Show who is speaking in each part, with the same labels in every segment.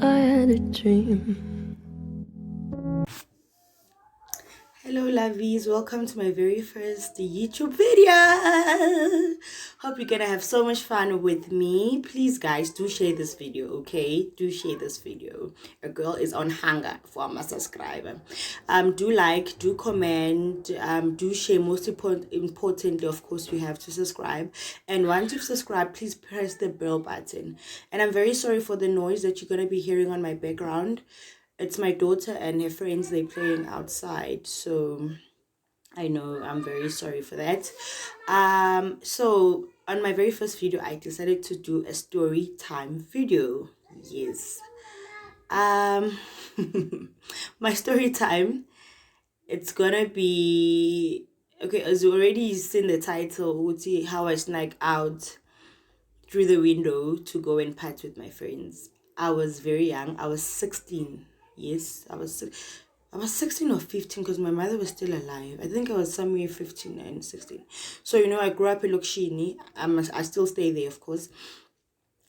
Speaker 1: I had a dream.
Speaker 2: Hello lovies, welcome to my very first YouTube video. Hope you're gonna have so much fun with me. Please guys, do share this video, okay? Do share this video. A girl is on hunger for my subscriber. Do like, do comment, do share. Most importantly, of course, you have to subscribe. And once you've subscribed, please press the bell button. And I'm very sorry for the noise that you're gonna be hearing on my background. It's my daughter and her friends, they're playing outside, so I know, I'm very sorry for that. So on my very first video, I decided to do a story time video. Yes. My story time, it's gonna be okay. As you already seen the title, we'll see how I snuck out through the window to go and party with my friends. I was very young. I was 16. Yes, I was 16 or 15 because my mother was still alive. I think I was somewhere 15 and 16. So, I grew up in Lokshini. I still stay there, of course.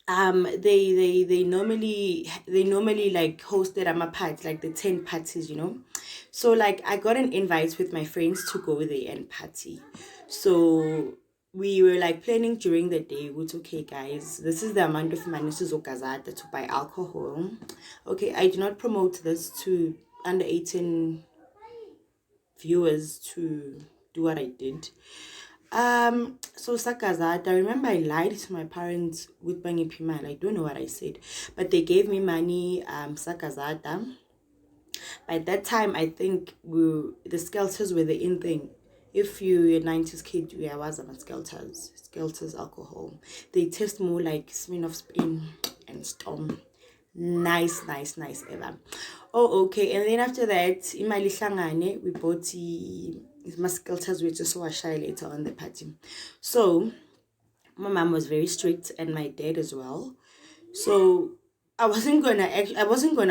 Speaker 2: They normally like hosted a party, like the 10 parties, So like I got an invite with my friends to go there and party. So we were like planning during the day, which, okay guys, this is the amount of money to buy alcohol. Okay, I do not promote this to under 18 viewers to do what I did. So sakazata, I remember I lied to my parents with Bangi Pimal. I don't know what I said, but they gave me money, sakazata. By that time, I think the skelters were the in thing. If you're a 90s kid, I was on skelters alcohol. They taste more like Smirnoff Spin and Storm. Nice ever. Oh, okay. And then after that, in my Lishangane, we bought the skelters, which is so shy later on the party. So my mom was very strict and my dad as well. So I wasn't gonna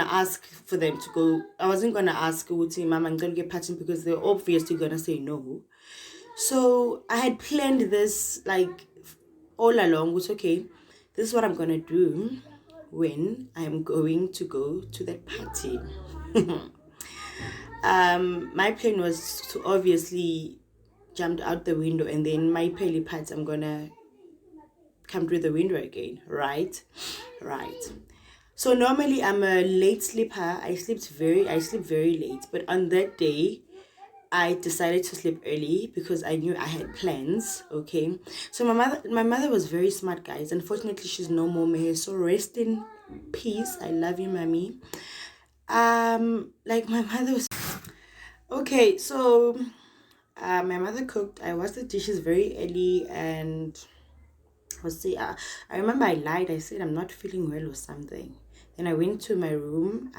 Speaker 2: ask for them to go. I wasn't gonna ask Uti Mama and gonna get partying because they're obviously gonna say no. So I had planned this like all along, which, okay, this is what I'm gonna do when I'm going to go to that party. My plan was to obviously jump out the window, and then my pelly parts, I'm gonna come through the window again, right? So normally I'm a late sleeper. I sleep very late, but on that day I decided to sleep early because I knew I had plans. Okay, so my mother was very smart, guys. Unfortunately, she's no more here, so rest in peace. I love you, mommy. Like my mother was okay. So, my mother cooked. I washed the dishes very early, and I remember I lied. I said I'm not feeling well or something. Then I went to my room.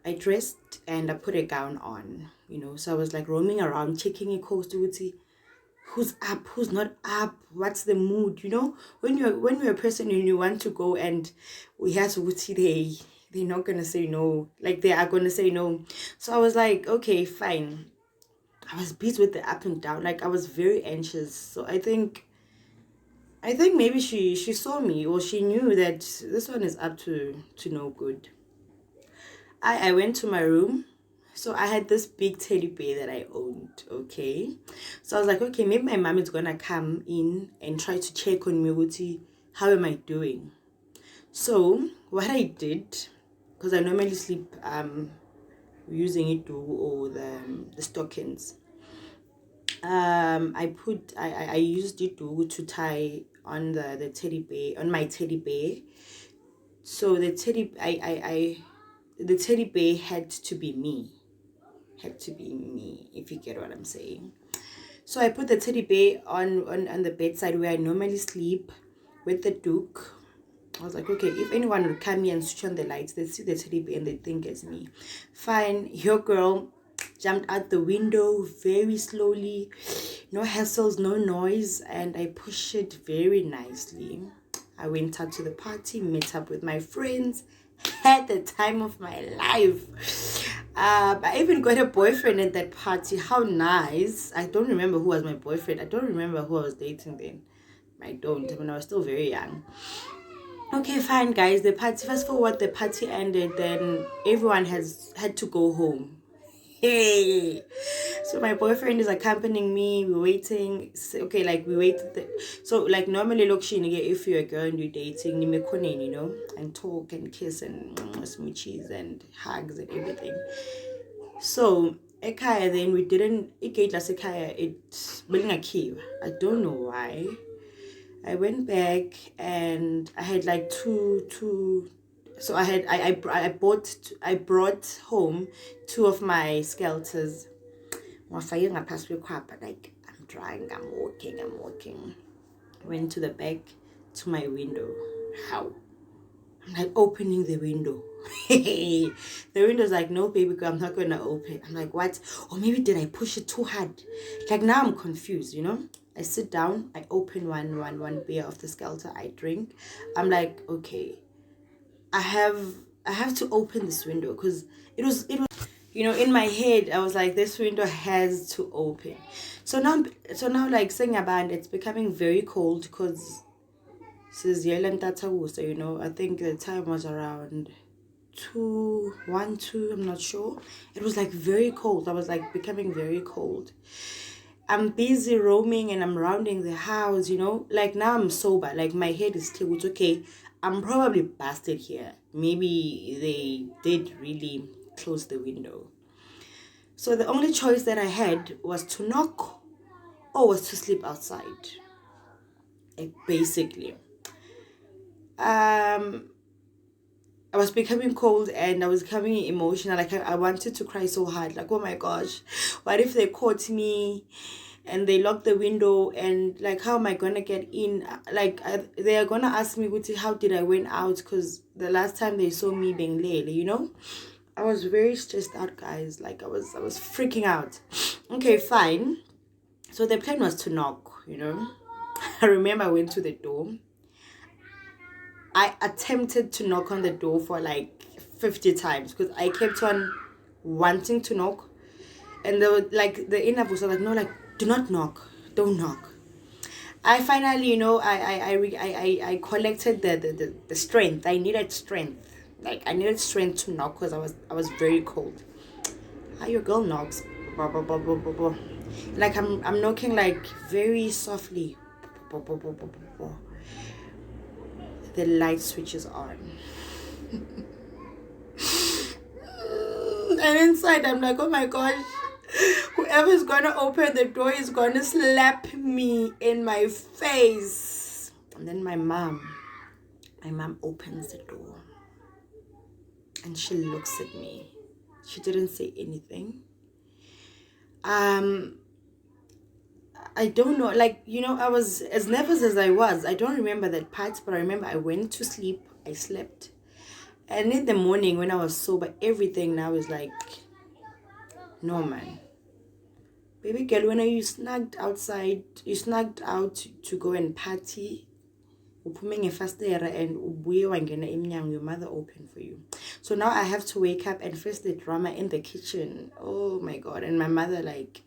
Speaker 2: I dressed and I put a gown on, So I was like roaming around, checking a coast to see who's up, who's not up, what's the mood, When you're a person and you want to go and we have to see they're not gonna say no, like they are gonna say no. So I was like, okay, fine. I was busy with the up and down, like I was very anxious. So I think maybe she saw me, or she knew that this one is up to no good. I went to my room. So I had this big teddy bear that I owned, okay? So I was like, okay, maybe my mom is gonna come in and try to check on me, Wuti, how am I doing? So what I did, because I normally sleep using it or the stockings. I used it to tie on the teddy bear, on my teddy bear. So the teddy bear had to be me, if you get what I'm saying. So I put the teddy bear on the bedside where I normally sleep with the duke. I was like, okay, if anyone would come here and switch on the lights, they see the teddy bear and they think it's me. Fine, your girl jumped out the window very slowly, no hassles, no noise, and I pushed it very nicely. I went out to the party, met up with my friends, had the time of my life. I even got a boyfriend at that party. How nice. I don't remember who was my boyfriend. I don't remember who I was dating then. I don't. I mean, I was still very young. Okay, fine, guys. The party, fast forward, the party ended. Then everyone has had to go home. Hey, so my boyfriend is accompanying me. We're waiting. Okay, like we waited. So like normally, look, if you're a girl and you're dating, you know, and talk and kiss and smoochies and hugs and everything. So Ekaya, then we didn't. It gave us Ekaya. It's building a key. I don't know why. I went back and I had like two. So I brought home two of my skelters. Like I'm trying, I'm walking. Went to the back to my window. How? I'm like opening the window. The window's like, no, baby girl, I'm not gonna open. I'm like, what? Or maybe did I push it too hard? Like now I'm confused, you know? I sit down, I open one beer of the skelter, I drink. I'm like, okay, I have to open this window because it was you know, in my head I was like, this window has to open. So now like saying about it's becoming very cold because says so you know, I think the time was around 2 I'm not sure. It was like very cold. I was like becoming very cold. I'm busy roaming and I'm rounding the house, you know. Like now I'm sober. Like my head is clear. It's okay. I'm probably busted here. Maybe they did really close the window. So the only choice that I had was to knock or was to sleep outside. Like basically. Um I was becoming cold and I was becoming emotional. Like I wanted to cry so hard. Like, oh my gosh, what if they caught me and they locked the window and like, how am I gonna get in? Like they are gonna ask me, how did I went out? Because the last time they saw me being late, you know, I was very stressed out, guys. Like I was freaking out. Okay, fine. So the plan was to knock, you know. I remember I went to the door. I attempted to knock on the door for like 50 times because I kept on wanting to knock. And they were like, the inner voice was like, no, like, do not knock. Don't knock. I finally, you know, I collected the strength. I needed strength. Like, I needed strength to knock because I was very cold. How your girl knocks. Blah, blah, blah, blah, blah, blah. Like, I'm knocking like very softly. Blah, blah, blah, blah, blah, blah. The light switches on. And inside I'm like, oh my gosh, whoever's gonna open the door is gonna slap me in my face. And then my mom opens the door and she looks at me. She didn't say anything. I don't know, like, you know, I was as nervous as I was. I don't remember that part, but I remember I went to sleep. I slept. And in the morning when I was sober, everything now is like normal. Baby girl, when you snugged outside, you snugged out to go and party, upumenge fastera and ubuye wangena emnyango, your mother opened for you. So now I have to wake up and face the drama in the kitchen. Oh my god. And my mother, like,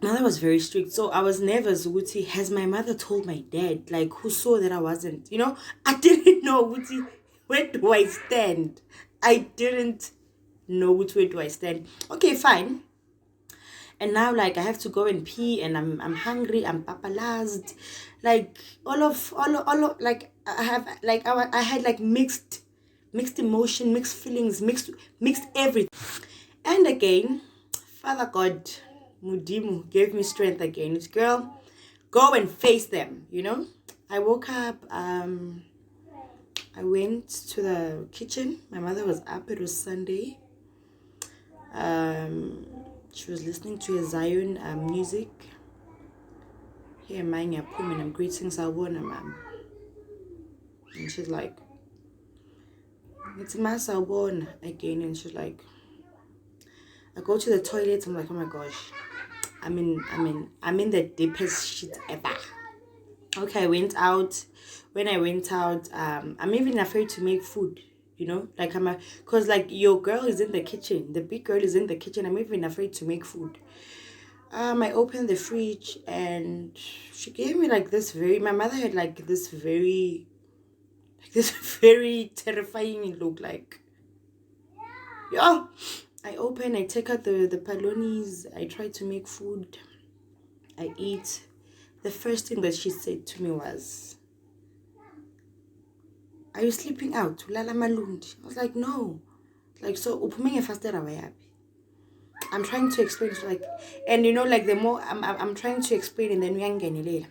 Speaker 2: mother was very strict. So I was nervous. Wuti, has my mother told my dad, like, who saw that I wasn't, you know? I didn't know, Wuti, where do I stand? I didn't know which way do I stand. Okay, fine. And now, like, I have to go and pee, and I'm hungry. I'm papalazed, like all of like I have like I had like mixed emotion, mixed feelings, mixed everything. And again, Father God, Mudimu gave me strength again. It's, girl, go and face them. You know, I woke up. I went to the kitchen. My mother was up. It was Sunday. She was listening to a Zion music. Here, mine a poem and I'm greeting Sawona, ma'am. And she's like, it's my Sawona again. And she's like, I go to the toilet. I'm like, oh my gosh, I'm in the deepest shit ever. Okay, I went out. When I went out, I'm even afraid to make food. You know, like cause like your girl is in the kitchen. The big girl is in the kitchen. I'm even afraid to make food. I opened the fridge and she gave me like this my mother had like this very Like this very terrifying look. Like, yeah. I open, I take out the palonis, I try to make food, I eat. The first thing that she said to me was, "Are you sleeping out? Ulala malundi?" I was like, "No." Like, so upumenge faster away. I'm trying to explain to like, and you know, like the more I'm trying to explain, and then we uyangenelela.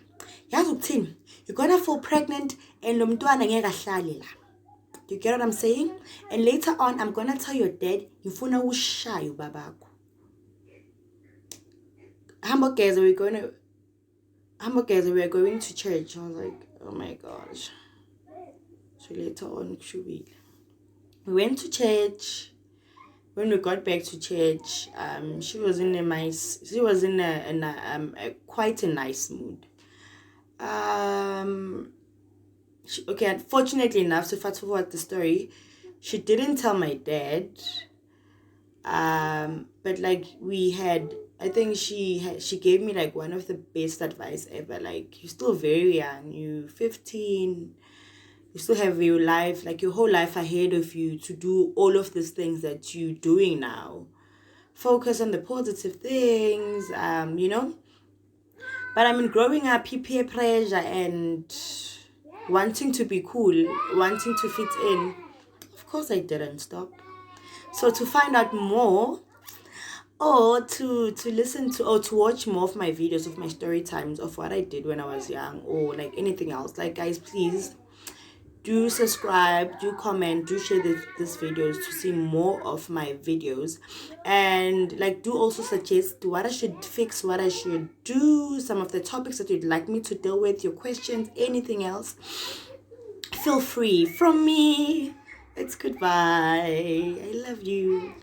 Speaker 2: Yazi ukuthini? You're gonna fall pregnant and lo mntwana ngeke ahlale la. You get what I'm saying? And later on, I'm gonna tell your dad, ngifuna ushaye ubabakho. Hamburgers, we are going to church. I was like, oh my gosh. So later on, we went to church. When we got back to church, she was in a quite a nice mood. Okay, unfortunately enough, to fast forward the story, she didn't tell my dad. But like I think she gave me like one of the best advice ever. Like, you're still very young, you're 15, you still have your life, like your whole life ahead of you to do all of these things that you're doing now. Focus on the positive things, you know. But I mean, growing up, peer pressure and wanting to be cool, wanting to fit in, of course I didn't stop. So to find out more, or to listen to, or to watch more of my videos, of my story times, of what I did when I was young, or like anything else, like, guys, please do subscribe, do comment, do share this videos to see more of my videos. And like, do also suggest what I should fix, what I should do, some of the topics that you'd like me to deal with, your questions, anything else. Feel free. From me, it's goodbye. I love you.